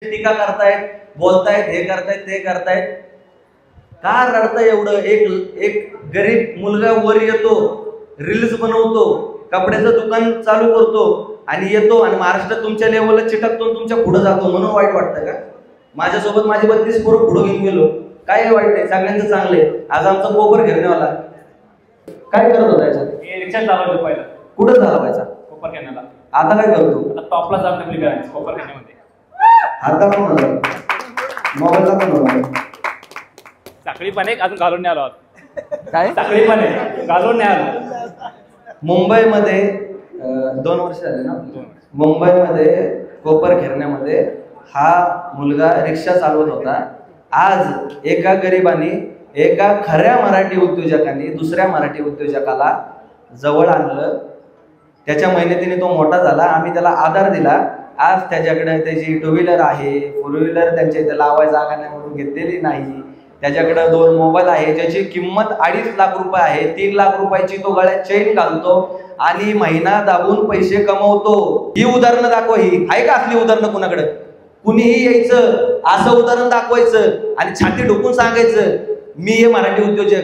टीका करतायत, बोलतायत, हे करतायत, ते करतायत. का रडतं एवढं? एक गरीब मुलगा वर येतो, रील्स बनवतो, कपड्याचं दुकान चालू करतो आणि येतो आणि महाराष्ट्रात तुमच्या लेवलला चिटकतो, तुमच्या पुढे जातो म्हणून वाईट वाटतं का? माझ्यासोबत माझी 32 पोरं पुढे घेऊन गेलो, काय वाईट नाही, सगळ्यांचं चांगले. आज आमचा कोपर घेरण्यावाला काय करत होता याच्यात? रिक्षा चालवतो पहिला. कुठं चालवायचा? कोपर घेण्याला. आता काय करतो? आता टॉपला जाऊन आपली करायची कोपर घेण्यामध्ये. आता पण मोबाईलला पण होणार. साखळी पण एक अजून घालून नाही आलो. काय साखळी पण आहे घालून नाही आलो. मुंबईमध्ये 2 वर्ष झाले ना, मुंबईमध्ये कोपर घेरण्यामध्ये हा मुलगा रिक्षा चालवत होता. आज एका गरिबाने, एका खऱ्या मराठी उद्योजकाने दुसऱ्या मराठी उद्योजकाला जवळ आणलं. त्याच्या मेहनतीने तो मोठा झाला. आम्ही त्याला आधार दिला. आज त्याच्याकडे त्याची 2 व्हीलर आहे, 4 व्हीलर त्यांच्या इथे लावायला जागा नाही म्हणून घेतलेली नाही. त्याच्याकडे 2 मोबाईल आहे ज्याची किंमत 2.5 लाख रुपये आहे. 3 लाख रुपयाची तो गळ्यात चेन घालतो आणि महिना दाबून पैसे कमवतो. ही उदाहरणं दाखव. ही आहे का असली उदाहरणं कुणाकडे? कुणीही यायचं असं उदाहरण दाखवायचं आणि छाती ढोकून सांगायचं मी हे मराठी उद्योजक.